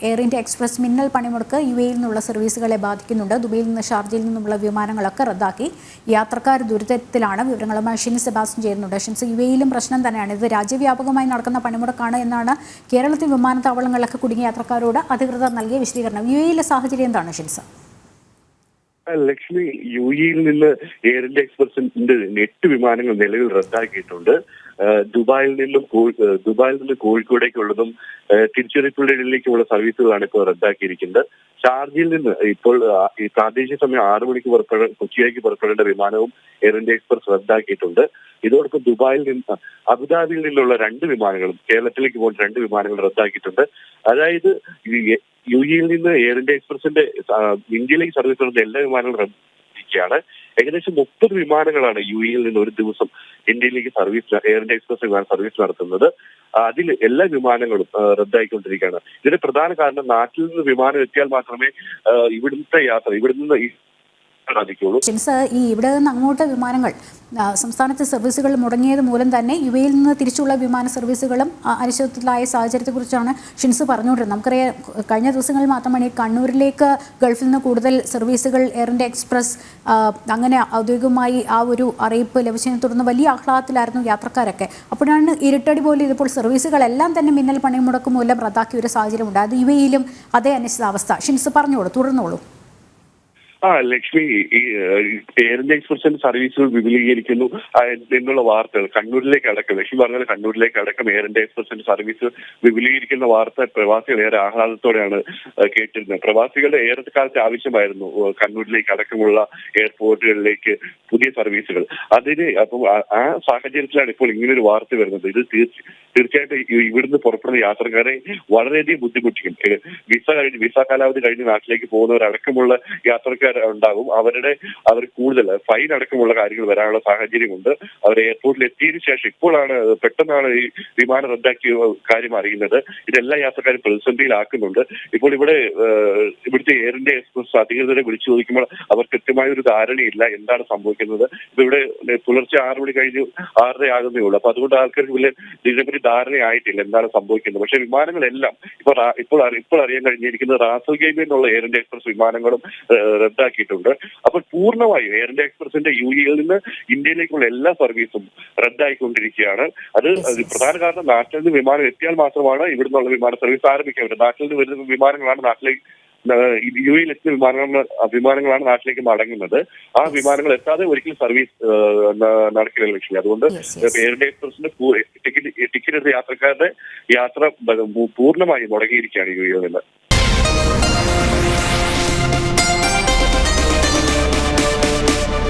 Air India express മിന്നൽ പണിമുടക്ക് യുഎഇയിൽ നിന്നുള്ള സർവീസുകളെ ബാധിക്കുന്നുണ്ട്. ദുബൈയിൽ നിന്ന് ഷാർജയിൽ നിന്നുമുള്ള വിമാനങ്ങളൊക്കെ റദ്ദാക്കി. യാത്രക്കാർ ദുരിതത്തിലാണ്. വിവരങ്ങളുമായി ഷിൻ സെബാസ്റ്റ്യൻ ചേരുന്നുണ്ട്. ഷിൻസ്, യുഎഇയിലും പ്രശ്നം തന്നെയാണ്. ഇത് രാജ്യവ്യാപകമായി നടക്കുന്ന പണിമുടക്കാണ് എന്നാണ് കേരളത്തിൽ വിമാനത്താവളങ്ങളിലൊക്കെ കുടുങ്ങിയ യാത്രക്കാരോട് അധികൃതർ നൽകിയ വിശദീകരണം. യുഎഇയിലെ സാഹചര്യം എന്താണ് ഷിൻസ്? ലക്ഷ്മി, യുഎഇയിൽ നിന്ന് എയർ ഇന്ത്യ എക്സ്പ്രസിന്റെ 8 വിമാനങ്ങൾ നിലവിൽ റദ്ദാക്കിയിട്ടുണ്ട്. ദുബായിൽ നിന്ന് കോഴിക്കോടേക്കുള്ളതും തിരുച്ചിറപ്പള്ളിയിലേക്കുള്ള സർവീസുകളാണ് ഇപ്പോൾ റദ്ദാക്കിയിരിക്കുന്നത്. ഷാർജയിൽ നിന്ന് ഇപ്പോൾ ഈ പ്രാദേശിക സമയം 6 മണിക്ക് കൊച്ചിയിലേക്ക് പുറപ്പെടേണ്ട വിമാനവും എയർ ഇന്ത്യ എക്സ്പ്രസ് റദ്ദാക്കിയിട്ടുണ്ട്. ഇതോടൊപ്പം ദുബായിൽ നിന്ന് അബുദാബിയിൽ നിന്നുള്ള 2 വിമാനങ്ങളും കേരളത്തിലേക്ക് പോകുന്ന 2 വിമാനങ്ങൾ റദ്ദാക്കിയിട്ടുണ്ട്. അതായത് യുഎഇയിൽ നിന്ന് എയർ ഇന്ത്യ എക്സ്പ്രസിന്റെ ഇന്ത്യയിലേക്ക് സർവീസ് നടത്തുന്ന എല്ലാ വിമാനങ്ങളും റദ്ദാക്കിയാണ്. ഏകദേശം 30 വിമാനങ്ങളാണ് യുഎഇയിൽ നിന്ന് ഒരു ദിവസം ഇന്ത്യയിലേക്ക് എയർ ഇന്ത്യ എക്സ്പ്രസ് വിമാനം സർവീസ് നടത്തുന്നത്. അതിൽ എല്ലാ വിമാനങ്ങളും റദ്ദായിക്കൊണ്ടിരിക്കുകയാണ്. ഇതിന്റെ പ്രധാന കാരണം നാട്ടിൽ നിന്ന് വിമാനം എത്തിയാൽ മാത്രമേ ഇവിടുന്ന് ഷിൻസ്, ഈ ഇവിടെ നിന്ന് അങ്ങോട്ട് വിമാനങ്ങൾ സംസ്ഥാനത്തെ സർവീസുകൾ മുടങ്ങിയത് മൂലം തന്നെ യുഎഇയിൽ നിന്ന് തിരിച്ചുള്ള വിമാന സർവീസുകളും അനിശ്ചിതത്വത്തിലായ സാഹചര്യത്തെക്കുറിച്ചാണ് ഷിൻസ് പറഞ്ഞുകൊണ്ടിരുന്നത്. നമുക്കറിയാം, കഴിഞ്ഞ ദിവസങ്ങളിൽ മാത്രമാണ് ഈ കണ്ണൂരിലേക്ക് ഗൾഫിൽ നിന്ന് കൂടുതൽ സർവീസുകൾ എയർ ഇന്ത്യ എക്സ്പ്രസ് അങ്ങനെ ഔദ്യോഗികമായി ആ ഒരു അറിയിപ്പ് ലഭിച്ചതിനെ തുടർന്ന് വലിയ ആഹ്ലാദത്തിലായിരുന്നു യാത്രക്കാരൊക്കെ. അപ്പോഴാണ് ഇരുട്ടടി പോലെ ഇതിപ്പോൾ സർവീസുകളെല്ലാം തന്നെ മിന്നൽ പണിമുടക്ക് മൂലം റദ്ദാക്കിയ ഒരു സാഹചര്യം ഉണ്ടായത്. യുഎഇയിലും അതേ അനിശ്ചിതാവസ്ഥ. ഷിൻസ് പറഞ്ഞോളൂ, തുടർന്നോളൂ. ലക്ഷ്മി, ഈ എയർ ഇന്ത്യ എക്സ്പ്രസിന്റെ സർവീസുകൾ വിപുലീകരിക്കുന്നു എന്നുള്ള വാർത്തകൾ കണ്ണൂരിലേക്ക് അടക്കം, ലക്ഷ്മി പറഞ്ഞാൽ കണ്ണൂരിലേക്ക് അടക്കം എയർ ഇന്ത്യ എക്സ്പ്രസിന്റെ സർവീസ് വിപുലീകരിക്കുന്ന വാർത്ത പ്രവാസികൾ ഏറെ ആഹ്ലാദത്തോടെയാണ് കേട്ടിരുന്നത്. പ്രവാസികളുടെ ഏറെക്കാലത്തെ ആവശ്യമായിരുന്നു കണ്ണൂരിലേക്ക് അടക്കമുള്ള എയർപോർട്ടുകളിലേക്ക് പുതിയ സർവീസുകൾ. അപ്പം ആ സാഹചര്യത്തിലാണ് ഇപ്പോൾ ഇങ്ങനൊരു വാർത്ത വരുന്നത്. ഇത് തീർച്ചയായിട്ടും ഇവിടുന്ന് പുറപ്പെടുന്ന യാത്രക്കാരെ വളരെയധികം ബുദ്ധിമുട്ടിക്കും. വിസ കാലാവധി കഴിഞ്ഞ് നാട്ടിലേക്ക് പോകുന്നവരടക്കമുള്ള യാത്രക്കാർ ഉണ്ടാകും. അവർ കൂടുതൽ ഫൈൻ അടക്കമുള്ള കാര്യങ്ങൾ വരാനുള്ള സാഹചര്യമുണ്ട്. അവർ എയർപോർട്ടിൽ എത്തിയതിനു ശേഷം പെട്ടെന്നാണ് ഈ വിമാനം റദ്ദാക്കിയ കാര്യം അറിയുന്നത്. ഇതെല്ലാ യാത്രക്കാരും പ്രതിസന്ധിയിലാക്കുന്നുണ്ട്. ഇപ്പോൾ ഇവിടുത്തെ എയർ ഇന്ത്യ എക്സ്പ്രസ് അധികൃതരെ വിളിച്ചു ചോദിക്കുമ്പോൾ അവർ കൃത്യമായ ഒരു ധാരണയില്ല എന്താണ് സംഭവിക്കുന്നത്. ഇപ്പൊ ഇവിടെ പുലർച്ചെ 6 മണി കഴിഞ്ഞ് 6:30 ആകുന്നേ ഉള്ളൂ. അപ്പൊ അതുകൊണ്ട് ആൾക്കാർക്ക് വലിയ ഇതിനെപ്പറ്റി ധാരണയായിട്ടില്ല എന്താണ് സംഭവിക്കുന്നത്. പക്ഷേ വിമാനങ്ങളെല്ലാം ഇപ്പോൾ അറിയാൻ കഴിഞ്ഞിരിക്കുന്നത് റാസൽ ഗെയിമിൽ നിന്നുള്ള എയർ ഇന്ത്യ എക്സ്പ്രസ് വിമാനങ്ങളും റദ്ദാക്കിയിട്ടുണ്ട്. അപ്പോൾ പൂർണ്ണമായും എയർ ഇന്ത്യ എക്സ്പ്രസിന്റെ യുഎഇയിൽ നിന്ന് ഇന്ത്യയിലേക്കുള്ള എല്ലാ സർവീസും റദ്ദായിക്കൊണ്ടിരിക്കുകയാണ്. അത് പ്രധാന കാരണം നാട്ടിൽ നിന്ന് വിമാനം എത്തിയാൽ മാത്രമാണ് ഇവിടുന്നുള്ള വിമാന സർവീസ് ആരംഭിക്കാൻ പറ്റും. നാട്ടിൽ നിന്ന് വരുന്ന വിമാനങ്ങളാണ് യുഎഇയിൽ എത്തുന്ന വിമാനങ്ങളാണ് നാട്ടിലേക്ക് മടങ്ങുന്നത്. ആ വിമാനങ്ങൾ എത്താതെ ഒരിക്കലും സർവീസ് നടക്കില്ല ലക്ഷ്മി. അതുകൊണ്ട് എയർ ഇന്ത്യ എക്സ്പ്രസിന്റെ ടിക്കറ്റ് എടുത്ത യാത്രക്കാരുടെ യാത്ര പൂർണ്ണമായും മുടങ്ങിയിരിക്കുകയാണ് യുഎഇയിൽ നിന്ന്.